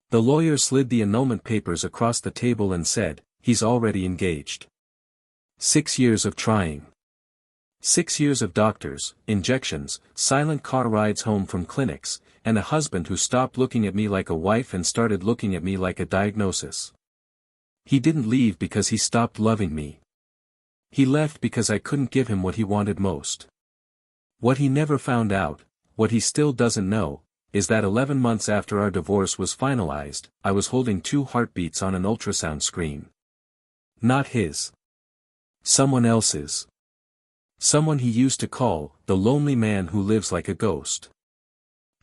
The lawyer slid the annulment papers across the table and said, "He's already engaged. 6 years of trying. 6 years of doctors, injections, silent car rides home from clinics, and a husband who stopped looking at me like a wife and started looking at me like a diagnosis. He didn't leave because he stopped loving me. He left because I couldn't give him what he wanted most. What he never found out, what he still doesn't know, is that 11 months after our divorce was finalized, I was holding 2 heartbeats on an ultrasound screen. Not his. Someone else's. Someone he used to call, the lonely man who lives like a ghost.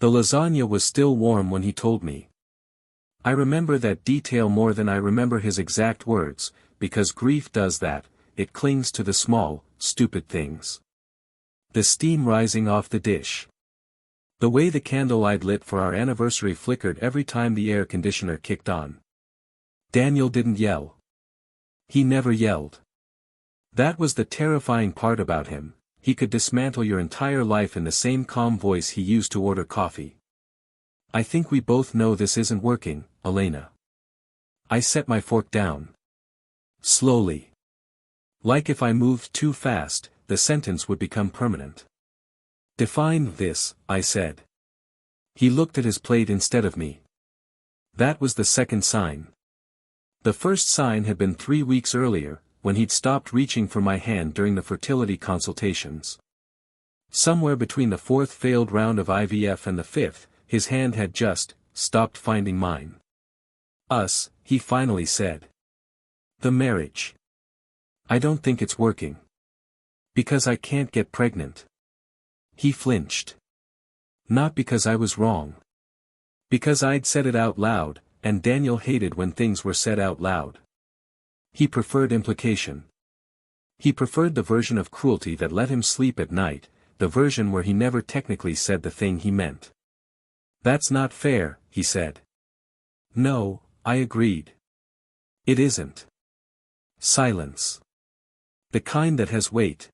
The lasagna was still warm when he told me. I remember that detail more than I remember his exact words, because grief does that, it clings to the small, stupid things. The steam rising off the dish. The way the candle I'd lit for our anniversary flickered every time the air conditioner kicked on. Daniel didn't yell. He never yelled. That was the terrifying part about him, he could dismantle your entire life in the same calm voice he used to order coffee. I think we both know this isn't working, Elena. I set my fork down. Slowly. Like if I moved too fast, the sentence would become permanent. Define this, I said. He looked at his plate instead of me. That was the second sign. The first sign had been 3 weeks earlier, when he'd stopped reaching for my hand during the fertility consultations. Somewhere between the 4th failed round of IVF and the 5th, his hand had just stopped finding mine. Us, he finally said. The marriage. I don't think it's working. Because I can't get pregnant. He flinched. Not because I was wrong. Because I'd said it out loud, and Daniel hated when things were said out loud. He preferred implication. He preferred the version of cruelty that let him sleep at night, the version where he never technically said the thing he meant. That's not fair, he said. No, I agreed. It isn't. Silence. The kind that has weight.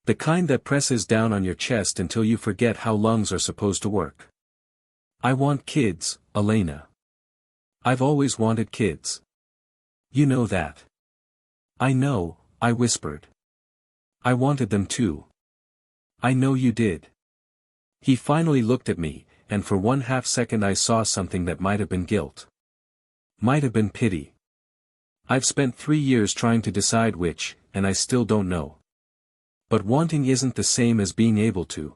The kind that presses down on your chest until you forget how lungs are supposed to work. I want kids, Elena. I've always wanted kids. You know that. I know, I whispered. I wanted them too. I know you did. He finally looked at me, and for 1/2 second I saw something that might have been guilt. Might have been pity. I've spent 3 years trying to decide which, and I still don't know. But wanting isn't the same as being able to.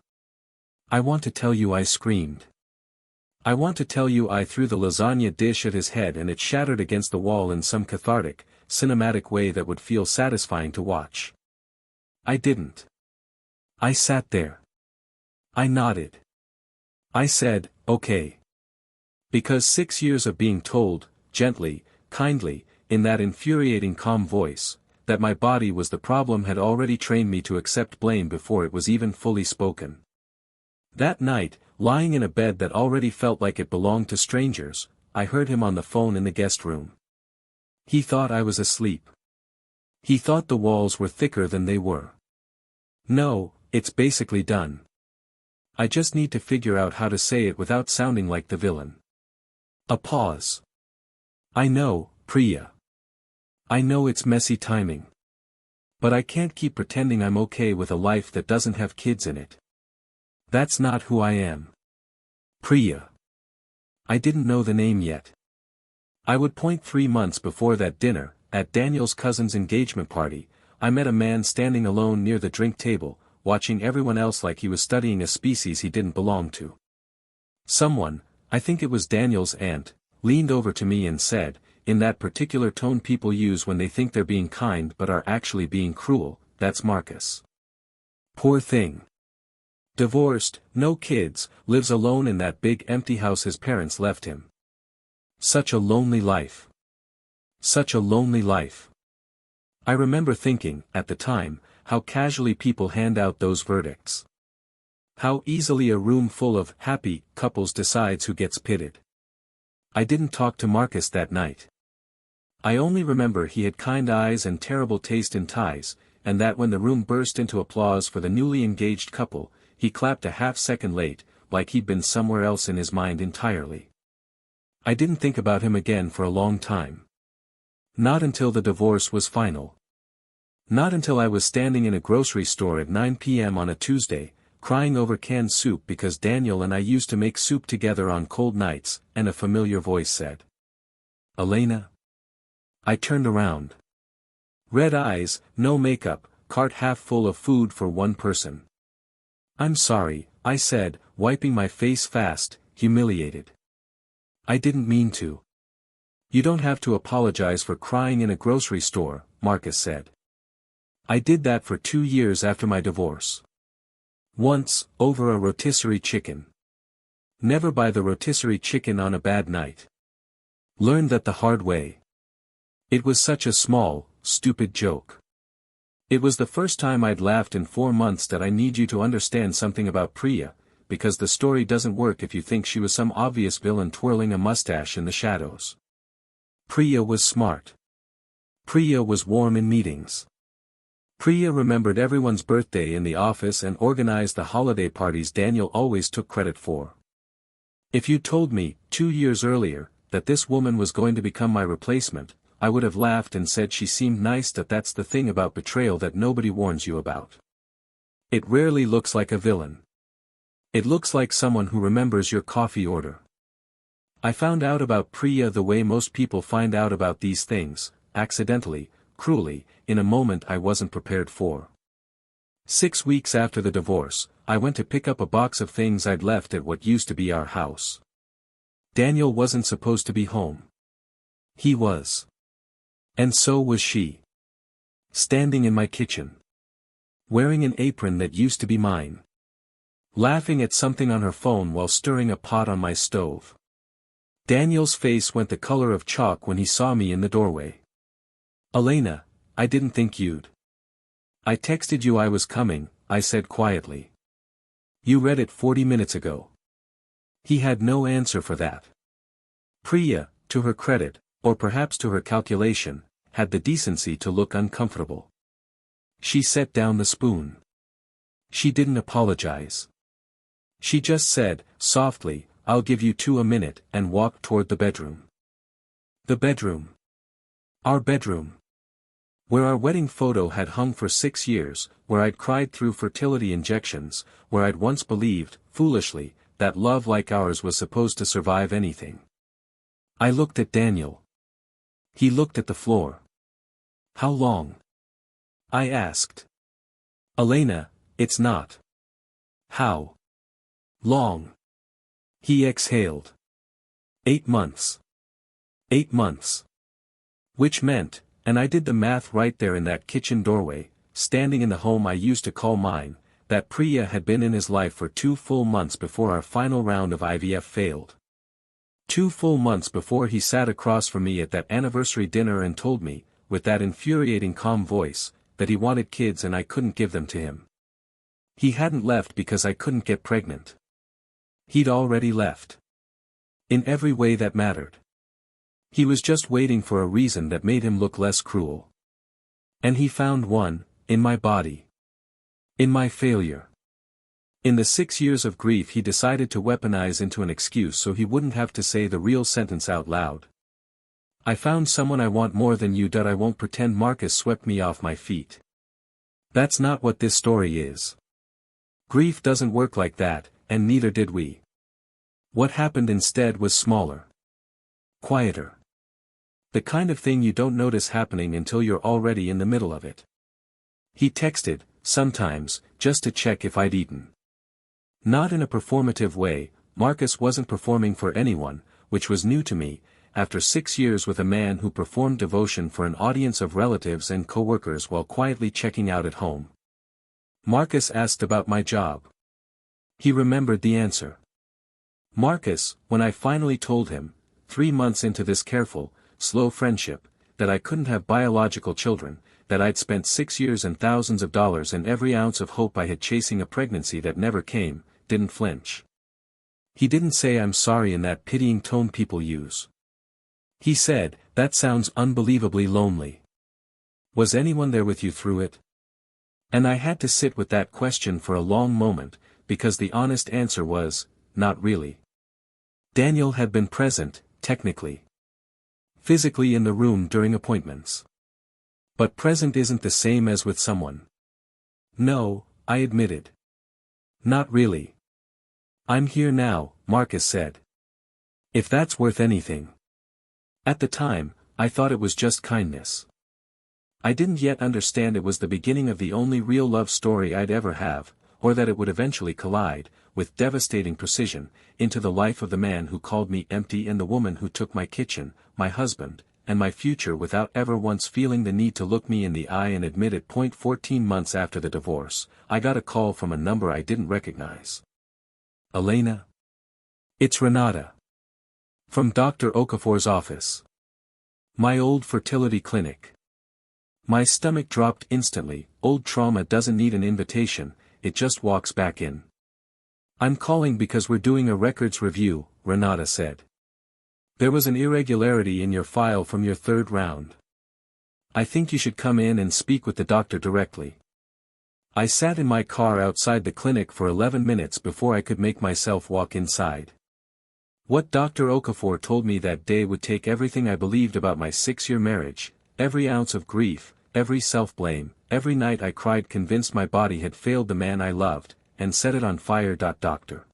I want to tell you I screamed. I want to tell you I threw the lasagna dish at his head and it shattered against the wall in some cathartic, cinematic way that would feel satisfying to watch. I didn't. I sat there. I nodded. I said, okay. Because 6 years of being told, gently, kindly, in that infuriating calm voice, that my body was the problem had already trained me to accept blame before it was even fully spoken. That night, lying in a bed that already felt like it belonged to strangers, I heard him on the phone in the guest room. He thought I was asleep. He thought the walls were thicker than they were. No, it's basically done. I just need to figure out how to say it without sounding like the villain. A pause. I know, Priya. I know it's messy timing. But I can't keep pretending I'm okay with a life that doesn't have kids in it. That's not who I am. Priya. I didn't know the name yet. I would point 3 months before that dinner, at Daniel's cousin's engagement party, I met a man standing alone near the drink table, watching everyone else like he was studying a species he didn't belong to. Someone, I think it was Daniel's aunt, leaned over to me and said, in that particular tone people use when they think they're being kind but are actually being cruel, "That's Marcus. Poor thing. Divorced, no kids, lives alone in that big empty house his parents left him. Such a lonely life. Such a lonely life." I remember thinking, at the time, how casually people hand out those verdicts. How easily a room full of happy couples decides who gets pitted. I didn't talk to Marcus that night. I only remember he had kind eyes and terrible taste in ties, and that when the room burst into applause for the newly engaged couple, he clapped a half second late, like he'd been somewhere else in his mind entirely. I didn't think about him again for a long time. Not until the divorce was final. Not until I was standing in a grocery store at 9 p.m. on a Tuesday, crying over canned soup because Daniel and I used to make soup together on cold nights, and a familiar voice said, "Elena?" I turned around. Red eyes, no makeup, cart half full of food for one person. "I'm sorry," I said, wiping my face fast, humiliated. "I didn't mean to." "You don't have to apologize for crying in a grocery store," Marcus said. "I did that for 2 years after my divorce. Once, over a rotisserie chicken. Never buy the rotisserie chicken on a bad night. Learned that the hard way. It was such a small, stupid joke. It was the first time I'd laughed in 4 months. That I need you to understand something about Priya, because the story doesn't work if you think she was some obvious villain twirling a mustache in the shadows. Priya was smart. Priya was warm in meetings. Priya remembered everyone's birthday in the office and organized the holiday parties Daniel always took credit for. If you told me, 2 years earlier, that this woman was going to become my replacement, I would have laughed and said she seemed nice. That's the thing about betrayal that nobody warns you about. It rarely looks like a villain. It looks like someone who remembers your coffee order. I found out about Priya the way most people find out about these things, accidentally, cruelly, in a moment I wasn't prepared for. 6 weeks after the divorce, I went to pick up a box of things I'd left at what used to be our house. Daniel wasn't supposed to be home. He was. And so was she. Standing in my kitchen. Wearing an apron that used to be mine. Laughing at something on her phone while stirring a pot on my stove. Daniel's face went the color of chalk when he saw me in the doorway. "Elena, I didn't think you'd." "I texted you I was coming," I said quietly. "You read it 40 minutes ago." He had no answer for that. Priya, to her credit, or perhaps to her calculation, had the decency to look uncomfortable. She set down the spoon. She didn't apologize. She just said, softly, "I'll give you 2 a minute," and walked toward the bedroom. The bedroom. Our bedroom. Where our wedding photo had hung for 6 years, where I'd cried through fertility injections, where I'd once believed, foolishly, that love like ours was supposed to survive anything. I looked at Daniel. He looked at the floor. "How long?" I asked. "Elena, it's not. How long?" He exhaled. 8 months. 8 months. Which meant, and I did the math right there in that kitchen doorway, standing in the home I used to call mine, that Priya had been in his life for 2 full months before our final round of IVF failed. 2 full months before he sat across from me at that anniversary dinner and told me, with that infuriating calm voice, that he wanted kids and I couldn't give them to him. He hadn't left because I couldn't get pregnant. He'd already left. In every way that mattered. He was just waiting for a reason that made him look less cruel. And he found one, in my body. In my failure. In the 6 years of grief he decided to weaponize into an excuse so he wouldn't have to say the real sentence out loud. "I found someone I want more than you." I won't pretend Marcus swept me off my feet. That's not what this story is. Grief doesn't work like that, and neither did we. What happened instead was smaller. Quieter. The kind of thing you don't notice happening until you're already in the middle of it. He texted, sometimes, just to check if I'd eaten. Not in a performative way. Marcus wasn't performing for anyone, which was new to me, after 6 years with a man who performed devotion for an audience of relatives and coworkers while quietly checking out at home. Marcus asked about my job. He remembered the answer. Marcus, when I finally told him, 3 months into this careful, slow friendship, that I couldn't have biological children, that I'd spent 6 years and thousands of dollars and every ounce of hope I had chasing a pregnancy that never came, didn't flinch. He didn't say "I'm sorry" in that pitying tone people use. He said, "That sounds unbelievably lonely. Was anyone there with you through it?" And I had to sit with that question for a long moment, because the honest answer was, not really. Daniel had been present, technically. Physically in the room during appointments. But present isn't the same as with someone. No, I admitted. Not really. I'm here now, Marcus said. If that's worth anything. At the time, I thought it was just kindness. I didn't yet understand it was the beginning of the only real love story I'd ever have, or that it would eventually collide, with devastating precision, into the life of the man who called me empty and the woman who took my kitchen, my husband, and my future without ever once feeling the need to look me in the eye and admit it. 14 months after the divorce, I got a call from a number I didn't recognize. Elena? It's Renata. From Dr. Okafor's office. My old fertility clinic. My stomach dropped instantly. Old trauma doesn't need an invitation, it just walks back in. I'm calling because we're doing a records review, Renata said. There was an irregularity in your file from your third round. I think you should come in and speak with the doctor directly. I sat in my car outside the clinic for 11 minutes before I could make myself walk inside. What Dr. Okafor told me that day would take everything I believed about my 6-year marriage, every ounce of grief, every self-blame, every night I cried convinced my body had failed the man I loved, and set it on fire. Dr.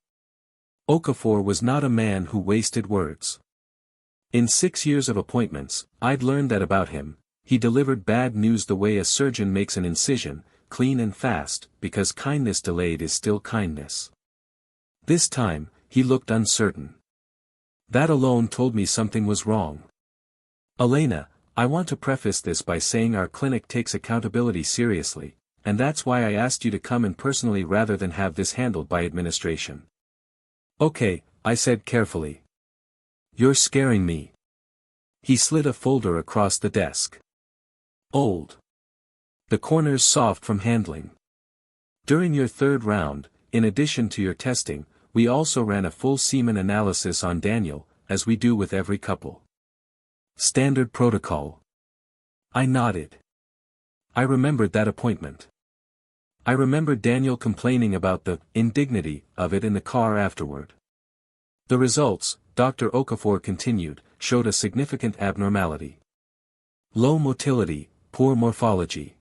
Okafor was not a man who wasted words. In 6 years of appointments, I'd learned that about him. He delivered bad news the way a surgeon makes an incision, clean and fast, because kindness delayed is still kindness. This time, he looked uncertain. That alone told me something was wrong. Elena, I want to preface this by saying our clinic takes accountability seriously, and that's why I asked you to come in personally rather than have this handled by administration. Okay, I said carefully. You're scaring me. He slid a folder across the desk. Old. The corners soft from handling. During your third round, in addition to your testing, we also ran a full semen analysis on Daniel, as we do with every couple. Standard protocol. I nodded. I remembered that appointment. I remembered Daniel complaining about the indignity of it in the car afterward. The results, Dr. Okafor continued, showed a significant abnormality. Low motility, poor morphology.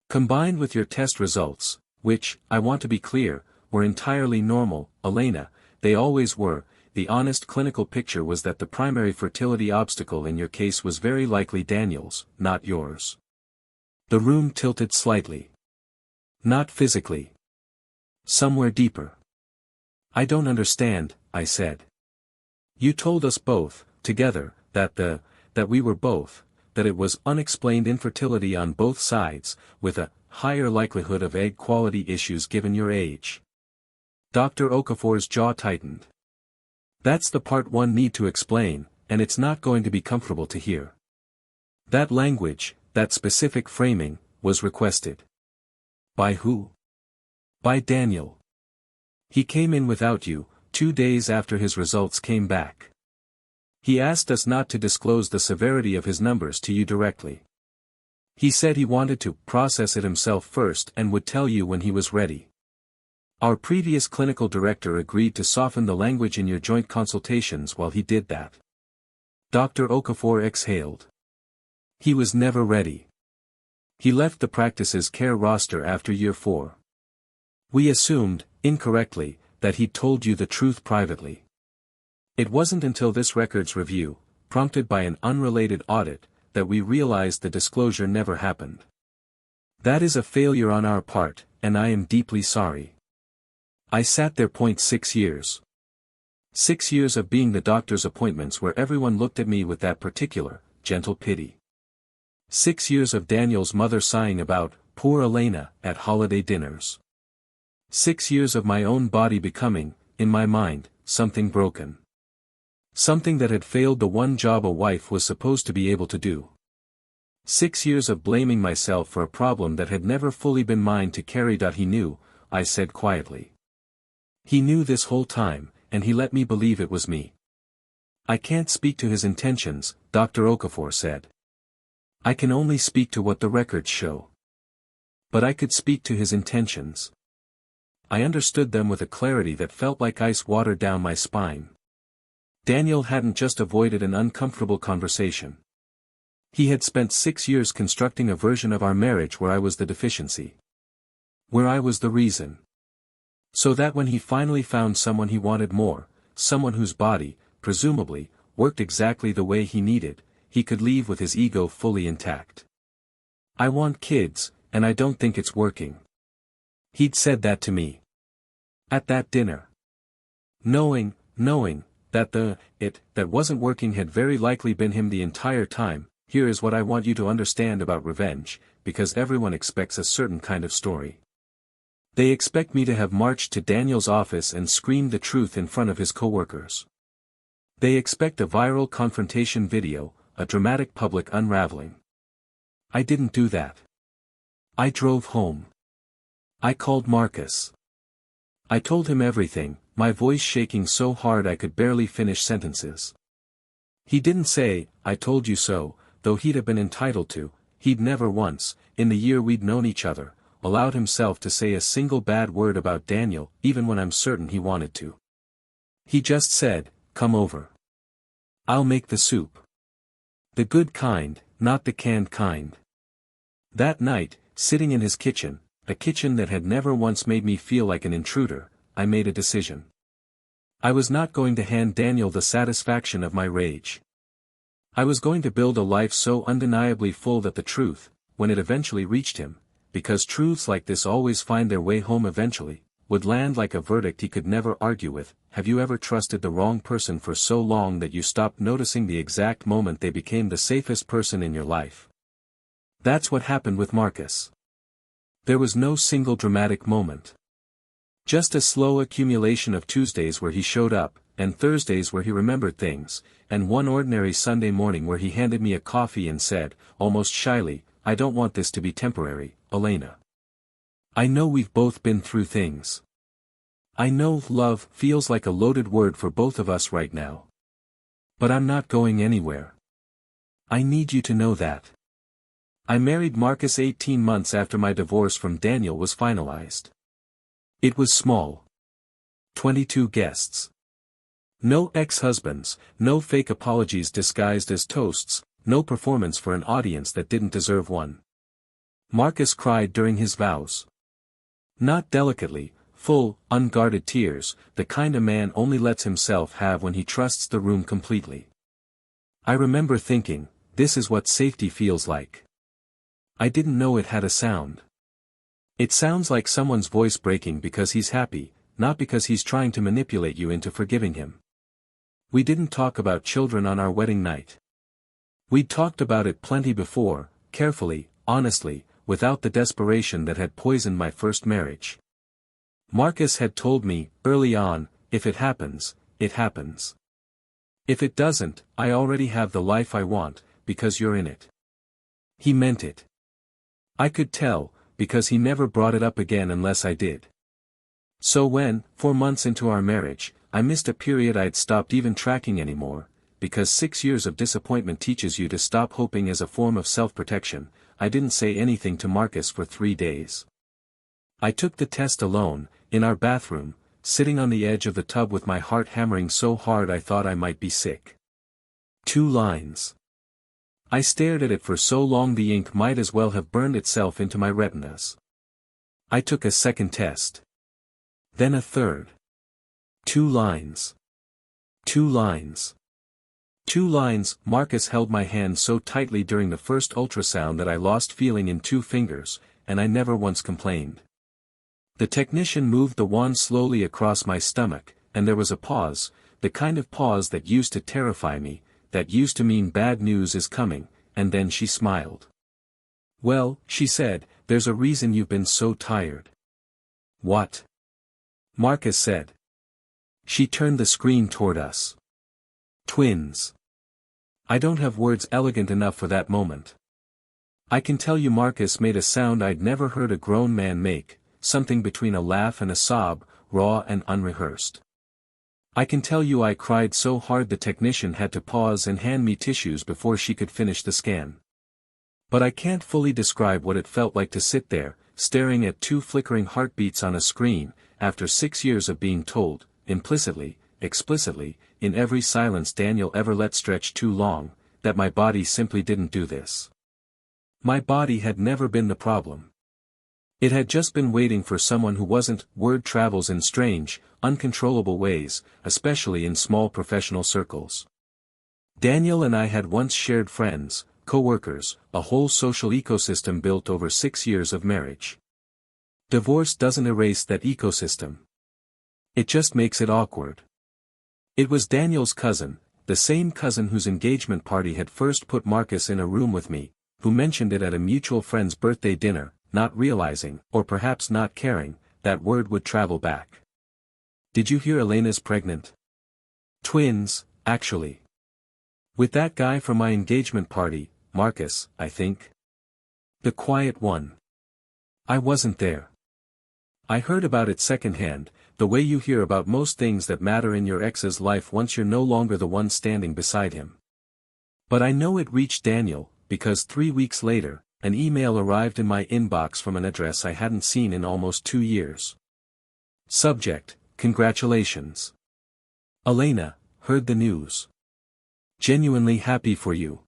Combined with your test results, which, I want to be clear, were entirely normal, Elena, they always were, the honest clinical picture was that the primary fertility obstacle in your case was very likely Daniel's, not yours. The room tilted slightly. Not physically. Somewhere deeper. I don't understand, I said. You told us both, together, that we were both, that it was unexplained infertility on both sides, with a higher likelihood of egg quality issues given your age. Dr. Okafor's jaw tightened. That's the part one need to explain, and it's not going to be comfortable to hear. That language, that specific framing, was requested. By who? By Daniel. He came in without you, 2 days after his results came back. He asked us not to disclose the severity of his numbers to you directly. He said he wanted to process it himself first and would tell you when he was ready. Our previous clinical director agreed to soften the language in your joint consultations while he did that. Dr. Okafor exhaled. He was never ready. He left the practice's care roster after year 4. We assumed, incorrectly, that he'd told you the truth privately. It wasn't until this records review, prompted by an unrelated audit, that we realized the disclosure never happened. That is a failure on our part, and I am deeply sorry. I sat there. 6 years. 6 years of being the doctor's appointments where everyone looked at me with that particular, gentle pity. 6 years of Daniel's mother sighing about, poor Elena, at holiday dinners. 6 years of my own body becoming, in my mind, something broken. Something that had failed the one job a wife was supposed to be able to do. 6 years of blaming myself for a problem that had never fully been mine to carry. He knew, I said quietly. He knew this whole time, and he let me believe it was me. I can't speak to his intentions, Dr. Okafor said. I can only speak to what the records show. But I could speak to his intentions. I understood them with a clarity that felt like ice water down my spine. Daniel hadn't just avoided an uncomfortable conversation. He had spent 6 years constructing a version of our marriage where I was the deficiency. Where I was the reason. So that when he finally found someone he wanted more, someone whose body, presumably, worked exactly the way he needed, he could leave with his ego fully intact. I want kids, and I don't think it's working. He'd said that to me. At that dinner. Knowing that that wasn't working had very likely been him the entire time. Here is what I want you to understand about revenge, because everyone expects a certain kind of story. They expect me to have marched to Daniel's office and screamed the truth in front of his coworkers. They expect a viral confrontation video, a dramatic public unraveling. I didn't do that. I drove home. I called Marcus. I told him everything, my voice shaking so hard I could barely finish sentences. He didn't say, "I told you so," though he'd have been entitled to. He'd never once, in the year we'd known each other, allowed himself to say a single bad word about Daniel, even when I'm certain he wanted to. He just said, "Come over. I'll make the soup. The good kind, not the canned kind." That night, sitting in his kitchen, a kitchen that had never once made me feel like an intruder, I made a decision. I was not going to hand Daniel the satisfaction of my rage. I was going to build a life so undeniably full that the truth, when it eventually reached him, because truths like this always find their way home eventually, would land like a verdict he could never argue with. Have you ever trusted the wrong person for so long that you stopped noticing the exact moment they became the safest person in your life? That's what happened with Marcus. There was no single dramatic moment. Just a slow accumulation of Tuesdays where he showed up, and Thursdays where he remembered things, and one ordinary Sunday morning where he handed me a coffee and said, almost shyly, "I don't want this to be temporary, Elena. I know we've both been through things. I know love feels like a loaded word for both of us right now. But I'm not going anywhere. I need you to know that." I married Marcus 18 months after my divorce from Daniel was finalized. It was small. 22 guests. No ex-husbands, no fake apologies disguised as toasts, no performance for an audience that didn't deserve one. Marcus cried during his vows. Not delicately, full, unguarded tears, the kind a man only lets himself have when he trusts the room completely. I remember thinking, this is what safety feels like. I didn't know it had a sound. It sounds like someone's voice breaking because he's happy, not because he's trying to manipulate you into forgiving him. We didn't talk about children on our wedding night. We'd talked about it plenty before, carefully, honestly, without the desperation that had poisoned my first marriage. Marcus had told me, early on, if it happens, it happens. If it doesn't, I already have the life I want, because you're in it. He meant it. I could tell, because he never brought it up again unless I did. So when, 4 months into our marriage, I missed a period I'd stopped even tracking anymore, because 6 years of disappointment teaches you to stop hoping as a form of self-protection, I didn't say anything to Marcus for 3 days. I took the test alone, in our bathroom, sitting on the edge of the tub with my heart hammering so hard I thought I might be sick. 2 lines. I stared at it for so long the ink might as well have burned itself into my retinas. I took a second test. Then a third. 2 lines. 2 lines. 2 lines. Marcus held my hand so tightly during the first ultrasound that I lost feeling in 2 fingers, and I never once complained. The technician moved the wand slowly across my stomach, and there was a pause, the kind of pause that used to terrify me, that used to mean bad news is coming, and then she smiled. "Well," she said, "there's a reason you've been so tired." "What?" Marcus said. She turned the screen toward us. "Twins." I don't have words elegant enough for that moment. I can tell you Marcus made a sound I'd never heard a grown man make, something between a laugh and a sob, raw and unrehearsed. I can tell you I cried so hard the technician had to pause and hand me tissues before she could finish the scan. But I can't fully describe what it felt like to sit there, staring at 2 flickering heartbeats on a screen, after 6 years of being told, implicitly, explicitly, in every silence Daniel ever let stretch too long, that my body simply didn't do this. My body had never been the problem. It had just been waiting for someone who wasn't. Word travels in strange, uncontrollable ways, especially in small professional circles. Daniel and I had once shared friends, co-workers, a whole social ecosystem built over 6 years of marriage. Divorce doesn't erase that ecosystem. It just makes it awkward. It was Daniel's cousin, the same cousin whose engagement party had first put Marcus in a room with me, who mentioned it at a mutual friend's birthday dinner, not realizing, or perhaps not caring, that word would travel back. Did you hear Elena's pregnant? Twins, actually. With that guy from my engagement party, Marcus, I think. The quiet one. I wasn't there. I heard about it secondhand, the way you hear about most things that matter in your ex's life once you're no longer the one standing beside him. But I know it reached Daniel, because 3 weeks later, an email arrived in my inbox from an address I hadn't seen in almost 2 years. Subject: Congratulations. Elena, heard the news. Genuinely happy for you.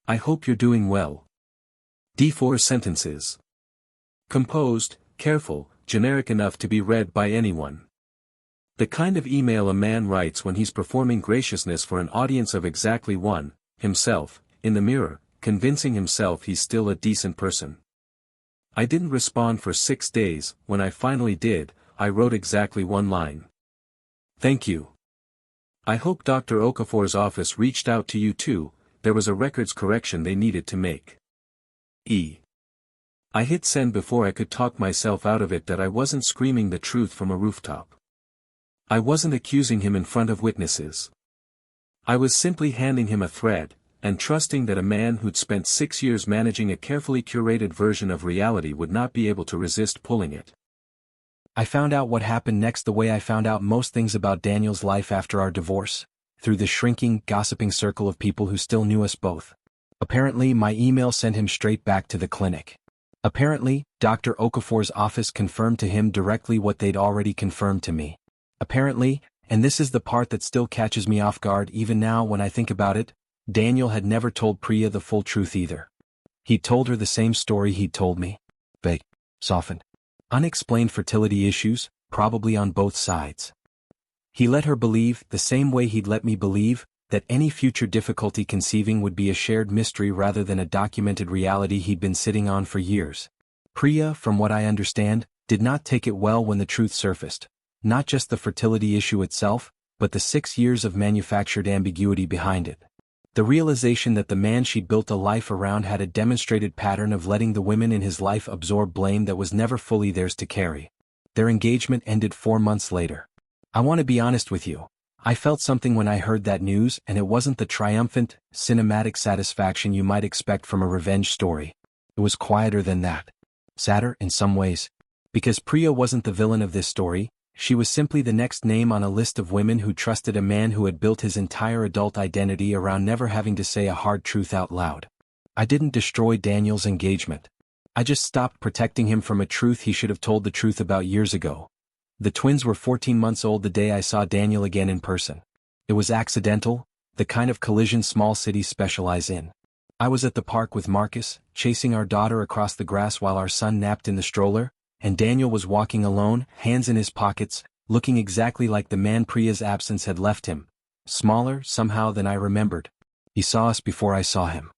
I hope you're doing well. D4 sentences. Composed, careful, generic enough to be read by anyone. The kind of email a man writes when he's performing graciousness for an audience of exactly one, himself, in the mirror, convincing himself he's still a decent person. I didn't respond for 6 days. When I finally did, I wrote exactly one line. Thank you. I hope Dr. Okafor's office reached out to you too. There was a records correction they needed to make. I hit send before I could talk myself out of it that I wasn't screaming the truth from a rooftop. I wasn't accusing him in front of witnesses. I was simply handing him a thread, and trusting that a man who'd spent 6 years managing a carefully curated version of reality would not be able to resist pulling it. I found out what happened next the way I found out most things about Daniel's life after our divorce, through the shrinking, gossiping circle of people who still knew us both. Apparently, my email sent him straight back to the clinic. Apparently, Dr. Okafor's office confirmed to him directly what they'd already confirmed to me. Apparently, and this is the part that still catches me off guard even now when I think about it, Daniel had never told Priya the full truth either. He'd told her the same story he'd told me. Vague, softened, unexplained fertility issues, probably on both sides. He let her believe, the same way he'd let me believe, that any future difficulty conceiving would be a shared mystery rather than a documented reality he'd been sitting on for years. Priya, from what I understand, did not take it well when the truth surfaced, not just the fertility issue itself, but the 6 years of manufactured ambiguity behind it. The realization that the man she'd built a life around had a demonstrated pattern of letting the women in his life absorb blame that was never fully theirs to carry. Their engagement ended 4 months later. I want to be honest with you. I felt something when I heard that news, and it wasn't the triumphant, cinematic satisfaction you might expect from a revenge story. It was quieter than that. Sadder in some ways. Because Priya wasn't the villain of this story, she was simply the next name on a list of women who trusted a man who had built his entire adult identity around never having to say a hard truth out loud. I didn't destroy Daniel's engagement. I just stopped protecting him from a truth he should have told the truth about years ago. The twins were 14 months old the day I saw Daniel again in person. It was accidental, the kind of collision small cities specialize in. I was at the park with Marcus, chasing our daughter across the grass while our son napped in the stroller, and Daniel was walking alone, hands in his pockets, looking exactly like the man Priya's absence had left him, smaller somehow than I remembered. He saw us before I saw him.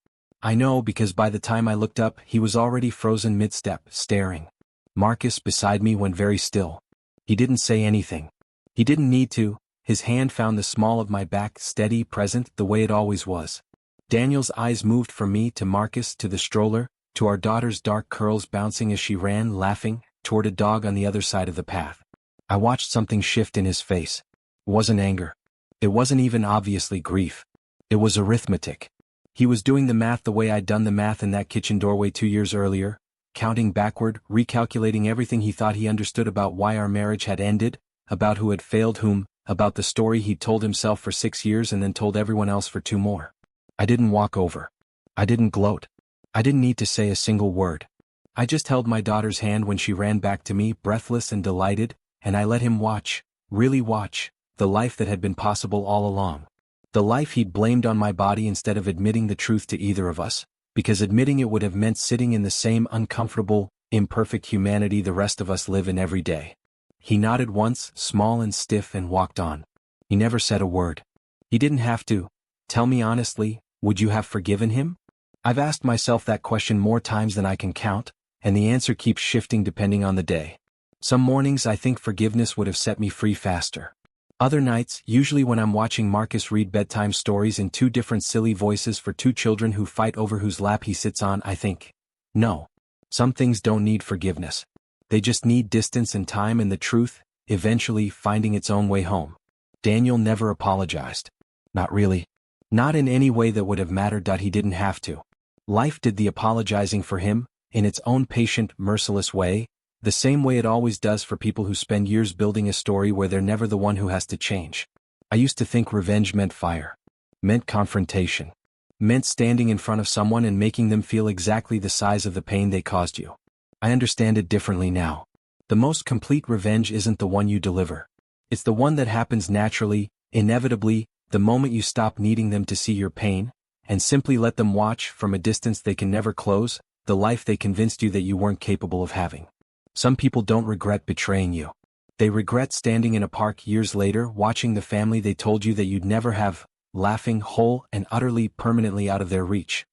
I know because by the time I looked up he was already frozen mid-step, staring. Marcus beside me went very still. He didn't say anything. He didn't need to. His hand found the small of my back, steady, present, the way it always was. Daniel's eyes moved from me to Marcus to the stroller, to our daughter's dark curls bouncing as she ran, laughing, toward a dog on the other side of the path. I watched something shift in his face. It wasn't anger. It wasn't even obviously grief. It was arithmetic. He was doing the math the way I'd done the math in that kitchen doorway 2 years earlier, counting backward, recalculating everything he thought he understood about why our marriage had ended, about who had failed whom, about the story he'd told himself for 6 years and then told everyone else for 2 more. I didn't walk over. I didn't gloat. I didn't need to say a single word. I just held my daughter's hand when she ran back to me, breathless and delighted, and I let him watch, really watch, the life that had been possible all along. The life he'd blamed on my body instead of admitting the truth to either of us, because admitting it would have meant sitting in the same uncomfortable, imperfect humanity the rest of us live in every day. He nodded once, small and stiff, and walked on. He never said a word. He didn't have to. Tell me honestly, would you have forgiven him? I've asked myself that question more times than I can count, and the answer keeps shifting depending on the day. Some mornings I think forgiveness would have set me free faster. Other nights, usually when I'm watching Marcus read bedtime stories in two different silly voices for two children who fight over whose lap he sits on, I think, no. Some things don't need forgiveness. They just need distance and time and the truth, eventually finding its own way home. Daniel never apologized. Not really. Not in any way that would have mattered. He didn't have to. Life did the apologizing for him, in its own patient, merciless way, the same way it always does for people who spend years building a story where they're never the one who has to change. I used to think revenge meant fire. Meant confrontation. Meant standing in front of someone and making them feel exactly the size of the pain they caused you. I understand it differently now. The most complete revenge isn't the one you deliver. It's the one that happens naturally, inevitably, the moment you stop needing them to see your pain, and simply let them watch from a distance they can never close, the life they convinced you that you weren't capable of having. Some people don't regret betraying you. They regret standing in a park years later watching the family they told you that you'd never have, laughing whole and utterly permanently out of their reach.